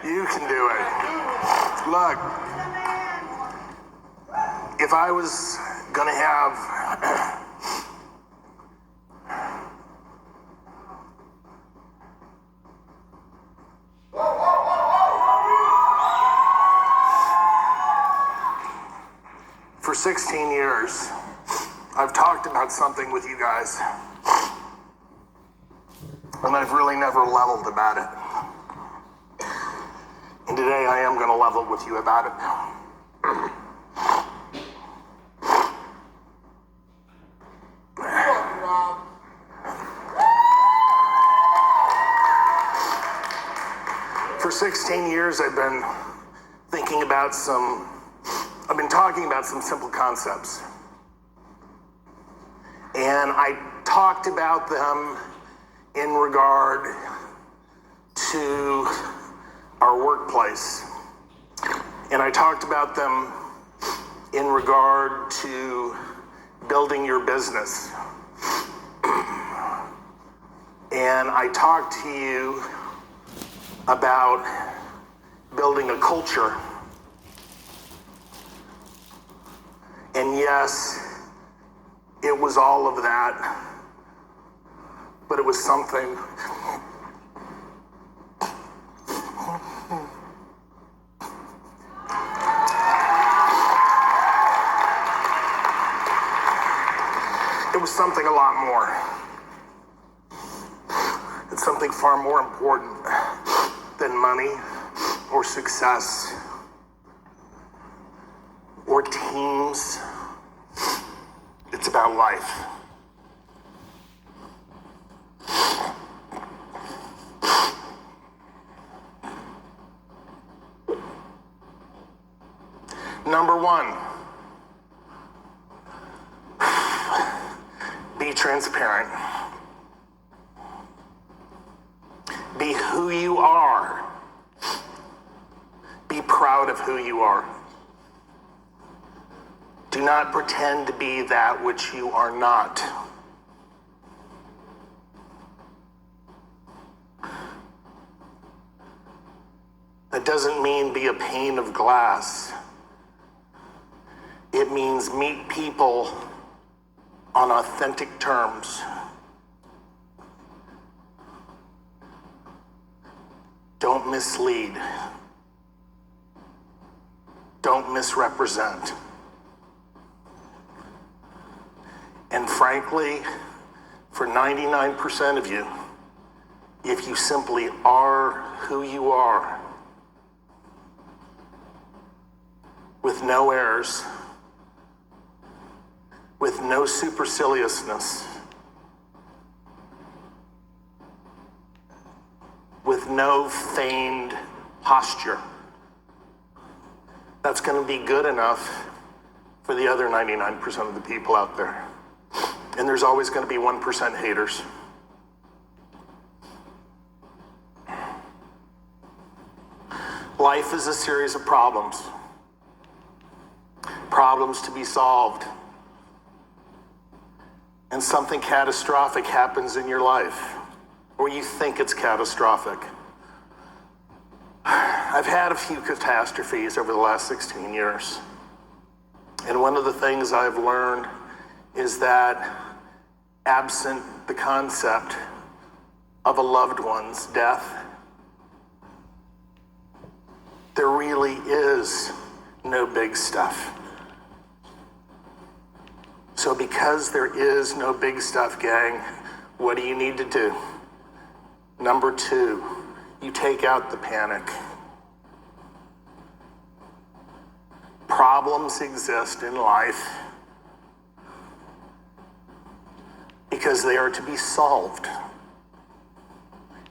You can do it. Look, if I was gonna have for 16 years, I've talked about something with you guys, and I've really never leveled about it. And today I am going to level with you about it. For 16 years I've been talking about some simple concepts. And I talked about them in regard to our workplace. And I talked about them in regard to building your business. And I talked to you about building a culture. And yes, it was all of that, but it was something. It was something a lot more. It's something far more important than money or success or teams. It's about life. Number one, be transparent. Be who you are. Be proud of who you are. Do not pretend to be that which you are not. That doesn't mean be a pane of glass. It means meet people on authentic terms. Don't mislead. Don't misrepresent. And frankly, for 99% of you, if you simply are who you are, with no airs, with no superciliousness, with no feigned posture, that's going to be good enough for the other 99% of the people out there. And there's always going to be 1% haters. Life is a series of problems. Problems to be solved. And something catastrophic happens in your life, or you think it's catastrophic. I've had a few catastrophes over the last 16 years. And one of the things I've learned is that absent the concept of a loved one's death, there really is no big stuff. So because there is no big stuff, gang, what do you need to do? Number two, you take out the panic. Problems exist in life because they are to be solved.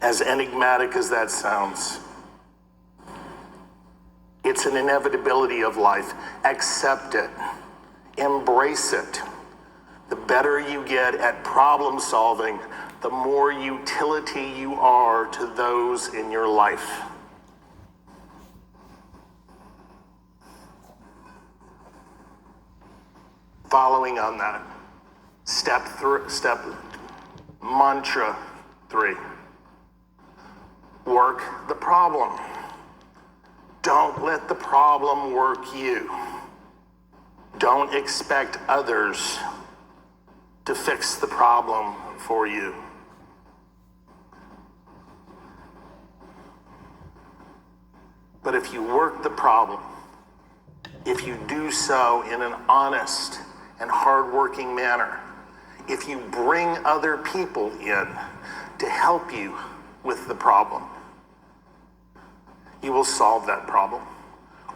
As enigmatic as that sounds, it's an inevitability of life. Accept it. Embrace it. The better you get at problem solving, the more utility you are to those in your life. Following on that, step mantra 3, work the problem. Don't let the problem work you. Don't expect others to fix the problem for you. But if you work the problem, if you do so in an honest and hardworking manner, if you bring other people in to help you with the problem, you will solve that problem.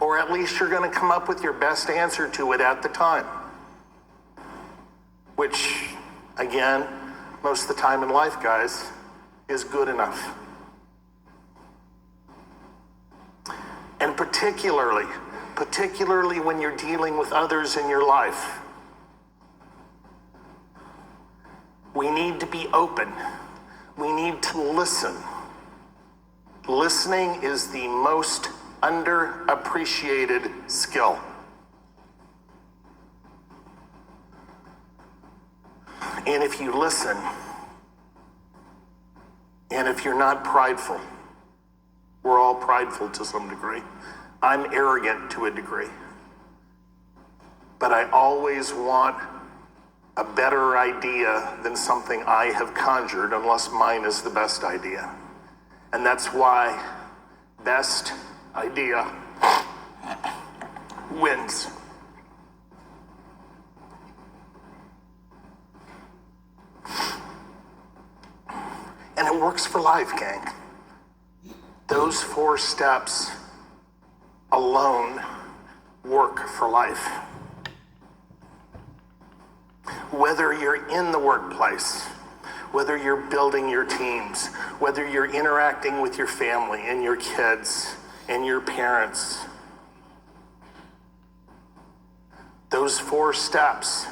Or at least you're going to come up with your best answer to it at the time. Which, again, most of the time in life, guys, is good enough. And particularly when you're dealing with others in your life, we need to be open. We need to listen. Listening is the most underappreciated skill. And if you listen, and if you're not prideful, we're all prideful to some degree. I'm arrogant to a degree. But I always want a better idea than something I have conjured, unless mine is the best idea. And that's why best idea wins. And it works for life, gang. Those 4 steps alone work for life. Whether you're in the workplace, whether you're building your teams, whether you're interacting with your family and your kids and your parents, those 4 steps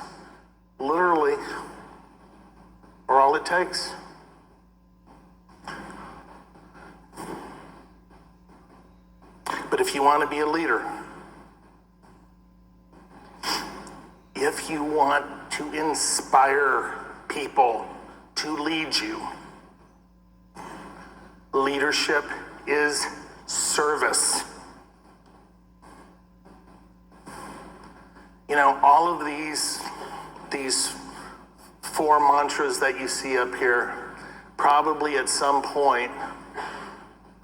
literally are all it takes. But if you want to be a leader, if you want to inspire people to lead you, leadership is service. You know, all of these 4 mantras that you see up here, probably at some point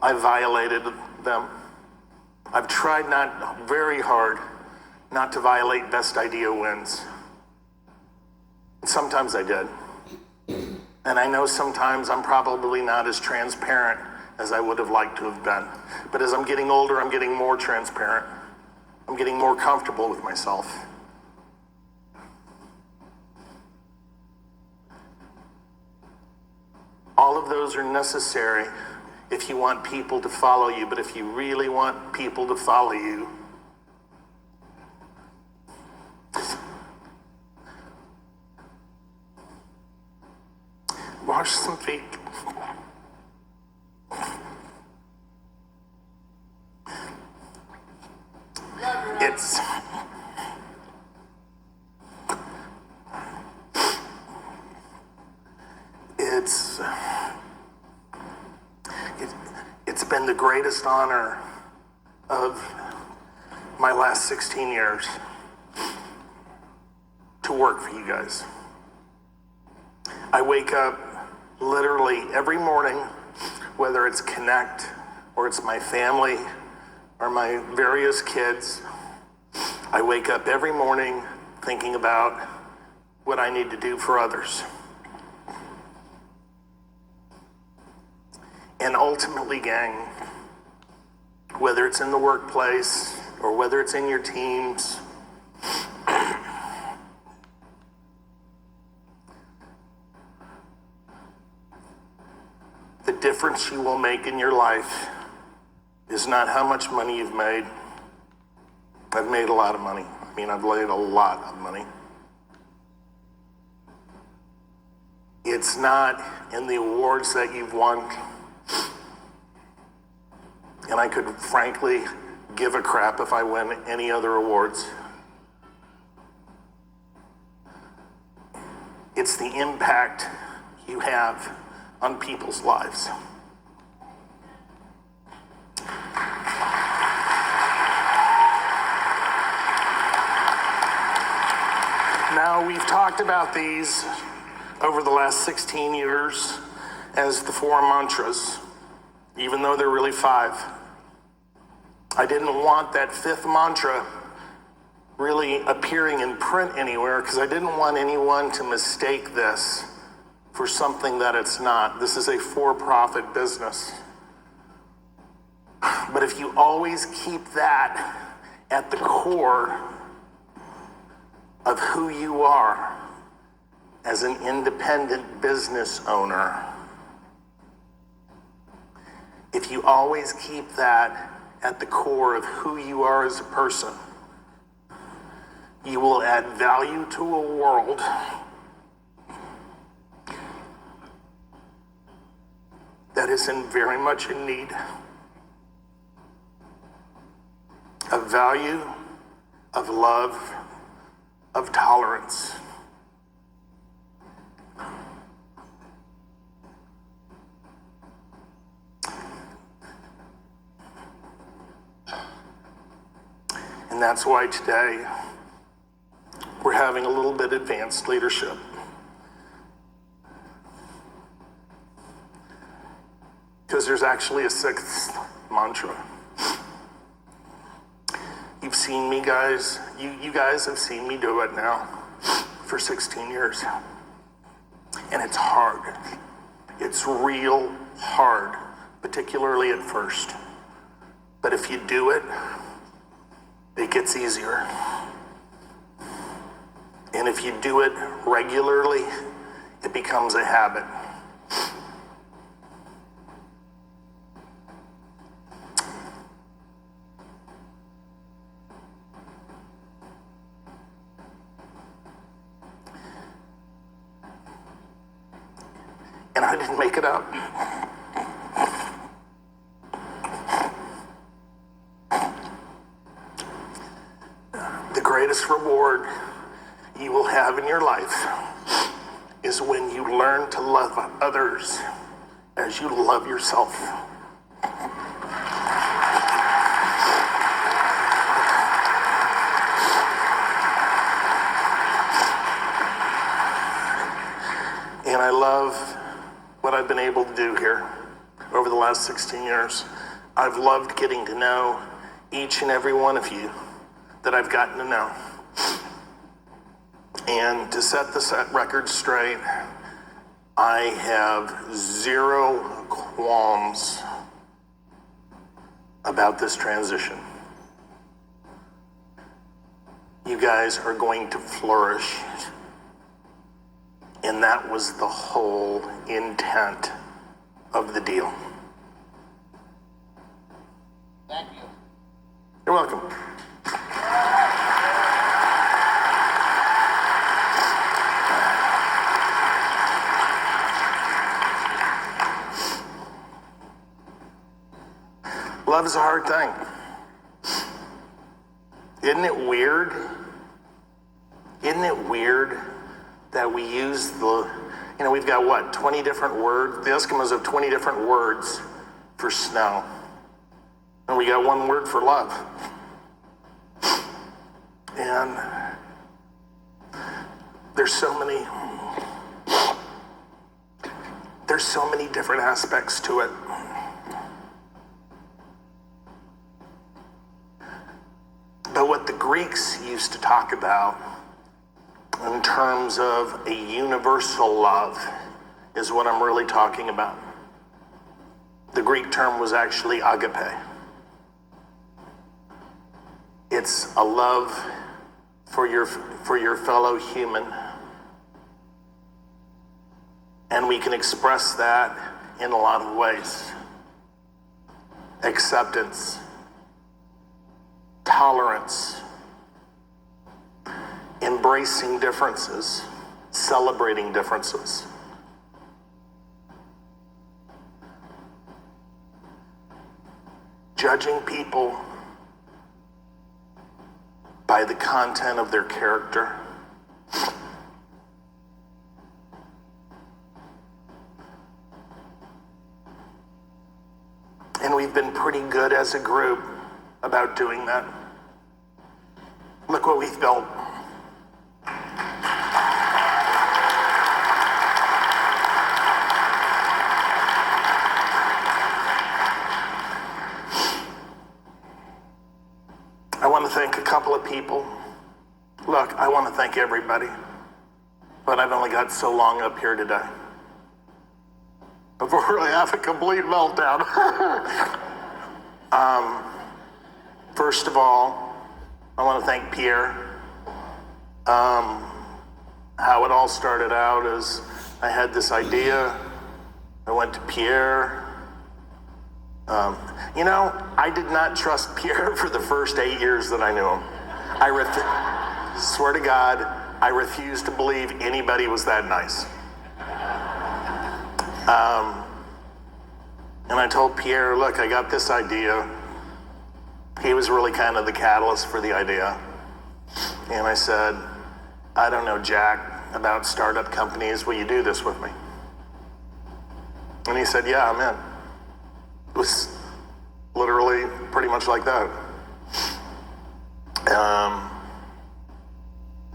I violated them. I've tried not very hard not to violate best idea wins. And sometimes I did. And I know sometimes I'm probably not as transparent as I would have liked to have been. But as I'm getting older, I'm getting more transparent. I'm getting more comfortable with myself. All of those are necessary if you want people to follow you. But if you really want people to follow you, wash some feet. It's been the greatest honor of my last 16 years to work for you guys. I wake up literally every morning, whether it's Kynect or it's my family or my various kids. I wake up every morning thinking about what I need to do for others. And ultimately, gang, whether it's in the workplace or whether it's in your teams, the difference you will make in your life is not how much money you've made. I've made a lot of money. I've made a lot of money. It's not in the awards that you've won. And I could frankly give a crap if I win any other awards. It's the impact you have on people's lives. talked about these over the last 16 years as the 4 mantras, even though they're really 5. I didn't want that 5th mantra really appearing in print anywhere because I didn't want anyone to mistake this for something that it's not. This is a for-profit business. But if you always keep that at the core of who you are as an independent business owner, if you always keep that at the core of who you are as a person, you will add value to a world that is very much in need of value, of love, of tolerance. And that's why today we're having a little bit advanced leadership. Because there's actually a 6th mantra. You've seen me, guys. You guys have seen me do it now for 16 years. And it's hard. It's real hard, particularly at first. But if you do it, it gets easier. And if you do it regularly, it becomes a habit. And I didn't make it up. The greatest reward you will have in your life is when you learn to love others as you love yourself. And I love what I've been able to do here over the last 16 years. I've loved getting to know each and every one of you that I've gotten to know. And to set the record straight, I have 0 qualms about this transition. You guys are going to flourish. And that was the whole intent of the deal. Thank you. You're welcome. Love is a hard thing. Isn't it weird? Isn't it weird that we use we've got what, 20 different words? The Eskimos have 20 different words for snow. And we got 1 word for love. And there's so many different aspects to it. But what the Greeks used to talk about in terms of a universal love is what I'm really talking about. The Greek term was actually agape. It's a love for your fellow human. And we can express that in a lot of ways. Acceptance, tolerance, embracing differences, celebrating differences. Judging people by the content of their character. And we've been pretty good as a group about doing that. Look what we've built. want to thank a couple of people. Look, I want to thank everybody, but I've only got so long up here today before I have a complete meltdown. First of all, I want to thank Pierre. How it all started out is I had this idea. I went to Pierre. I did not trust Pierre for the first 8 years that I knew him. Swear to God, I refused to believe anybody was that nice. And I told Pierre, look, I got this idea. He was really kind of the catalyst for the idea. And I said, I don't know jack about startup companies. Will you do this with me? And he said, yeah, I'm in. It was literally pretty much like that.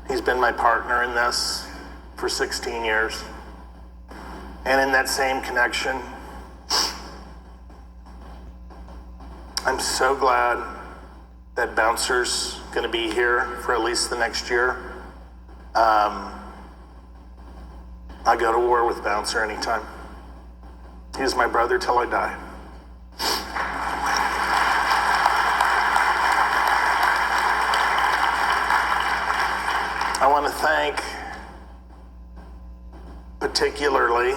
He's been my partner in this for 16 years. And in that same connection, I'm so glad that Bouncer's going to be here for at least the next year. I go to war with Bouncer anytime. He's my brother till I die. I want to thank, particularly,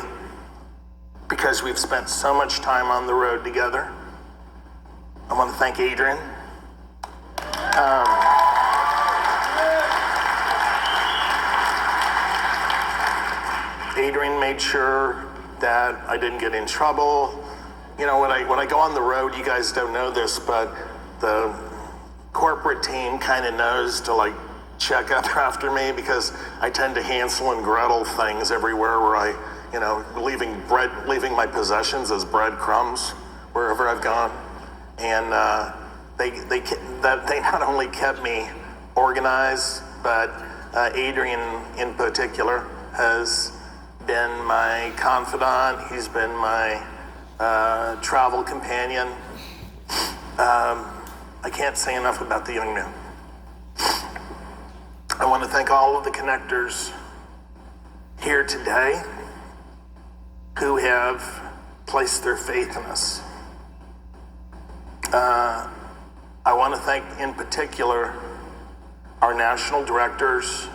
because we've spent so much time on the road together, I want to thank Adrian. Adrian made sure that I didn't get in trouble. When I go on the road, you guys don't know this, but the corporate team kind of knows to check up after me because I tend to Hansel and Gretel things everywhere where I, leaving my possessions as breadcrumbs wherever I've gone. And they not only kept me organized, but Adrian in particular has been my confidant. He's been my travel companion. I can't say enough about the young man. I want to thank all of the connectors here today who have placed their faith in us. I want to thank in particular our national directors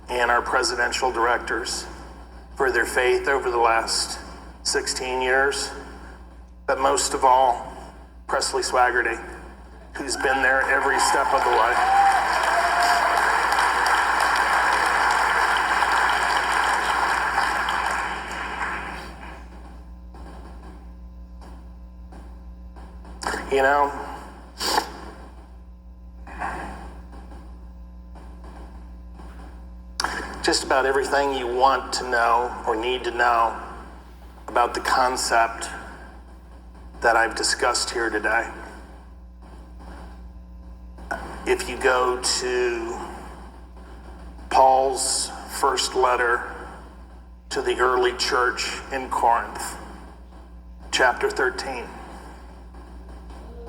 and our presidential directors for their faith over the last 16 years, but most of all, Presley Swaggerty, who's been there every step of the way. Just about everything you want to know or need to know about the concept that I've discussed here today. If you go to Paul's first letter to the early church in Corinth, chapter 13,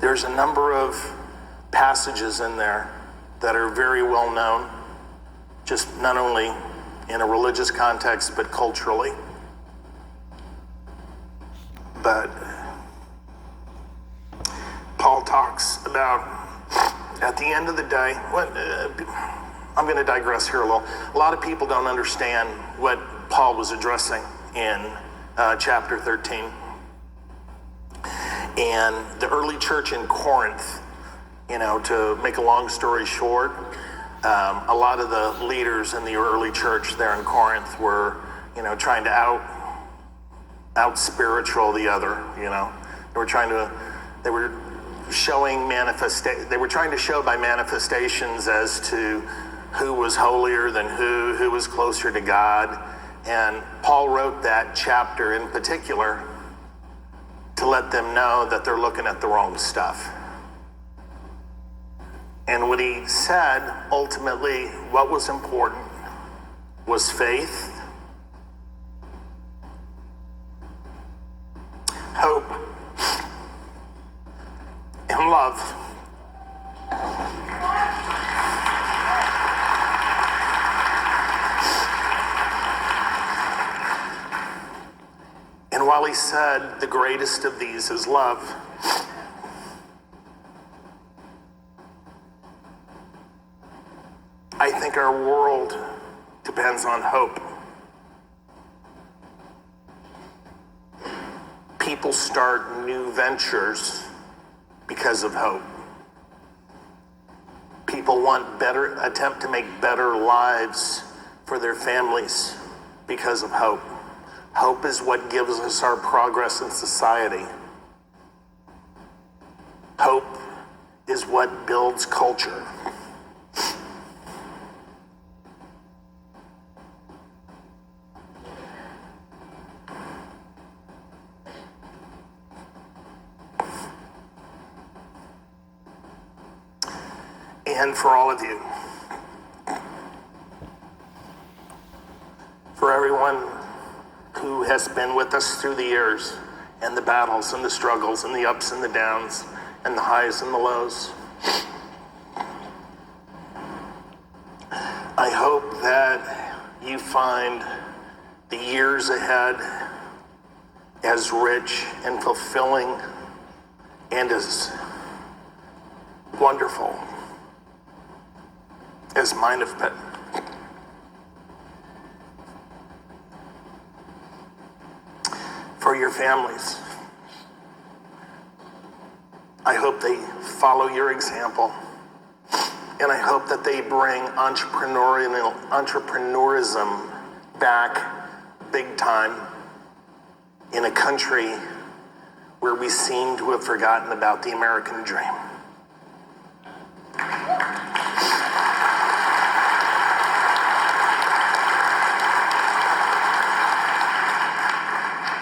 there's a number of passages in there that are very well known, just not only in a religious context, but culturally. But Paul talks about, at the end of the day, I'm going to digress here a little. A lot of people don't understand what Paul was addressing in chapter 13. And the early church in Corinth, to make a long story short, a lot of the leaders in the early church there in Corinth were, trying to out spiritual the other. They were trying to show by manifestations as to who was holier than who was closer to God. And Paul wrote that chapter in particular to let them know that they're looking at the wrong stuff. And what he said, ultimately, what was important was faith, hope, and love. always said the greatest of these is love. I think our world depends on hope. People start new ventures because of hope. People attempt to make better lives for their families because of hope. Hope is what gives us our progress in society. Hope is what builds culture. And for all of you, for everyone who has been with us through the years and the battles and the struggles and the ups and the downs and the highs and the lows, I hope that you find the years ahead as rich and fulfilling and as wonderful as mine have been. For your families, I hope they follow your example, and I hope that they bring entrepreneurism back big time in a country where we seem to have forgotten about the American dream.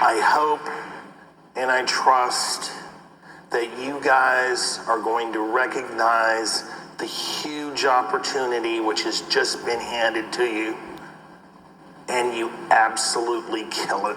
I hope and I trust that you guys are going to recognize the huge opportunity which has just been handed to you, and you absolutely kill it.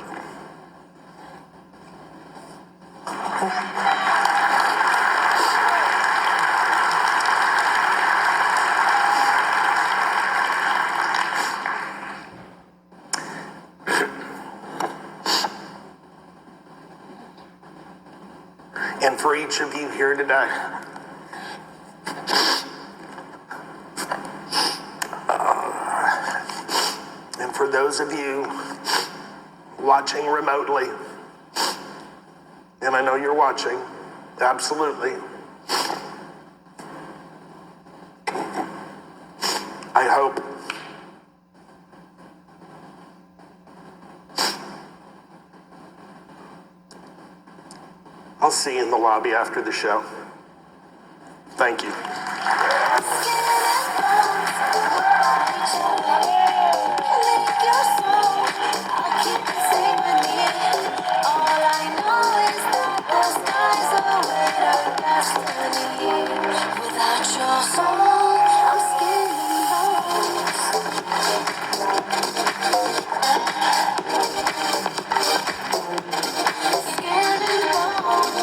And for each of you here today, and for those of you watching remotely, and I know you're watching, absolutely, I hope I'll see you in the lobby after the show. Thank you.